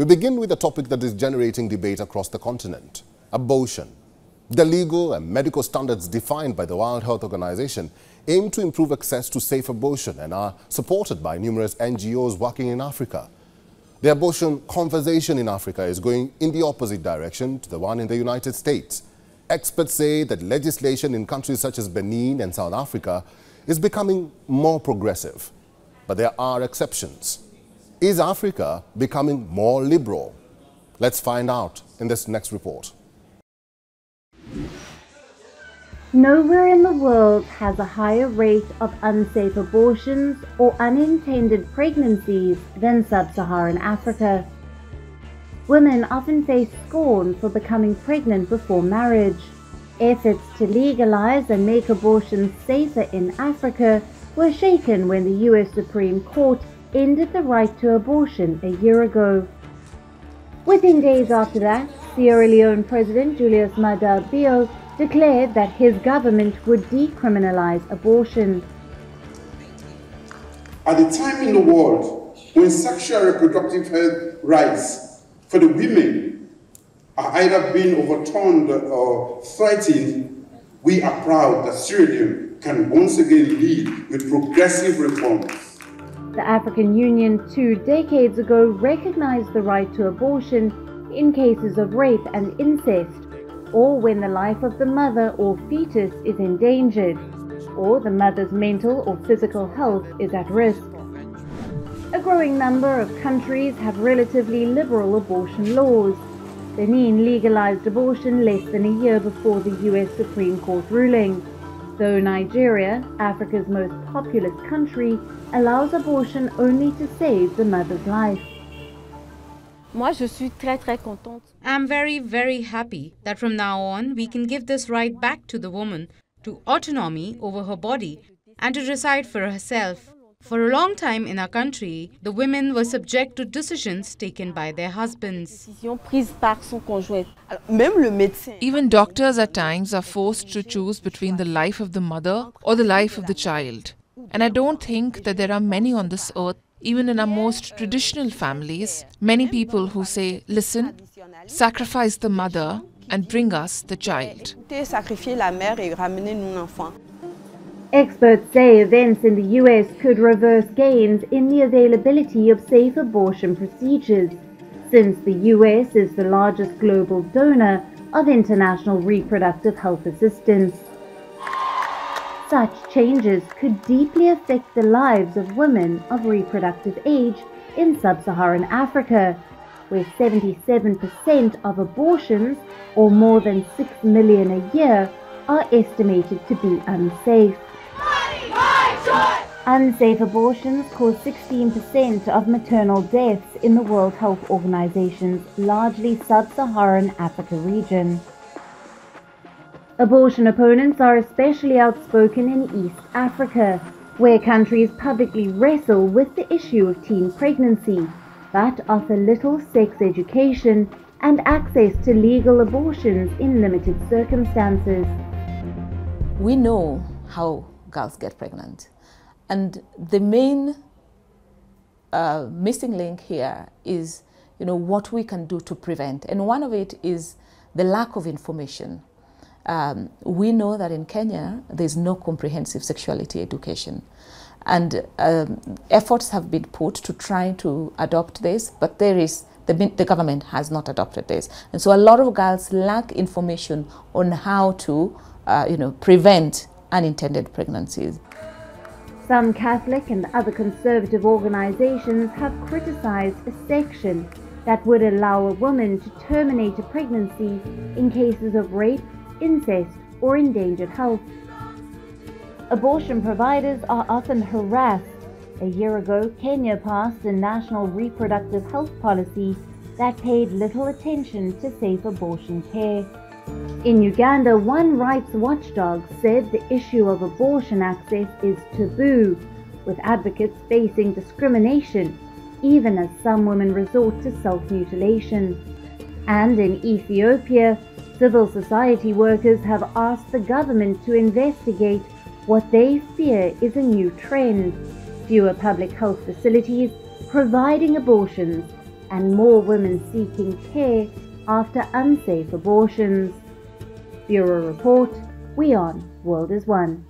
We begin with a topic that is generating debate across the continent: abortion. The legal and medical standards defined by the World Health Organization aim to improve access to safe abortion and are supported by numerous NGOs working in Africa. The abortion conversation in Africa is going in the opposite direction to the one in the United States. Experts say that legislation in countries such as Benin and South Africa is becoming more progressive. But there are exceptions. Is Africa becoming more liberal? Let's find out in this next report. Nowhere in the world has a higher rate of unsafe abortions or unintended pregnancies than sub-Saharan Africa. Women often face scorn for becoming pregnant before marriage. Efforts to legalize and make abortions safer in Africa were shaken when the US Supreme Court ended the right to abortion a year ago. Within days after that, Sierra Leone President Julius Maada Bio declared that his government would decriminalize abortion. At the time in the world when sexual and reproductive health rights for the women are either being overturned or threatened, we are proud that Sierra Leone can once again lead with progressive reforms. The African Union 2 decades ago recognized the right to abortion in cases of rape and incest, or when the life of the mother or fetus is endangered, or the mother's mental or physical health is at risk. A growing number of countries have relatively liberal abortion laws. Benin legalized abortion less than a year before the US Supreme Court ruling, though Nigeria, Africa's most populous country, allows abortion only to save the mother's life. I'm very happy that from now on we can give this right back to the woman to autonomy over her body and to decide for herself. For a long time in our country, the women were subject to decisions taken by their husbands. Even doctors at times are forced to choose between the life of the mother or the life of the child. And I don't think that there are many on this earth, even in our most traditional families, many people who say, listen, sacrifice the mother and bring us the child. Experts say events in the US could reverse gains in the availability of safe abortion procedures, since the US is the largest global donor of international reproductive health assistance. Such changes could deeply affect the lives of women of reproductive age in sub-Saharan Africa, where 77% of abortions, or more than 6 million a year, are estimated to be unsafe. Unsafe abortions cause 16% of maternal deaths in the World Health Organization's largely sub-Saharan Africa region. Abortion opponents are especially outspoken in East Africa, where countries publicly wrestle with the issue of teen pregnancy, but offer little sex education and access to legal abortions in limited circumstances. We know how girls get pregnant, and the main missing link here is, what we can do to prevent, and one of it is the lack of information. We know that in Kenya there's no comprehensive sexuality education, and efforts have been put to try to adopt this, but the government has not adopted this, and so a lot of girls lack information on how to prevent unintended pregnancies. Some Catholic and other conservative organizations have criticized a section that would allow a woman to terminate a pregnancy in cases of rape, incest, or endangered health. Abortion providers are often harassed. A year ago, Kenya passed a national reproductive health policy that paid little attention to safe abortion care. In Uganda, one rights watchdog said the issue of abortion access is taboo, with advocates facing discrimination, even as some women resort to self-mutilation. And in Ethiopia, civil society workers have asked the government to investigate what they fear is a new trend: fewer public health facilities providing abortions, and more women seeking care after unsafe abortions. Bureau Report, WION World is One.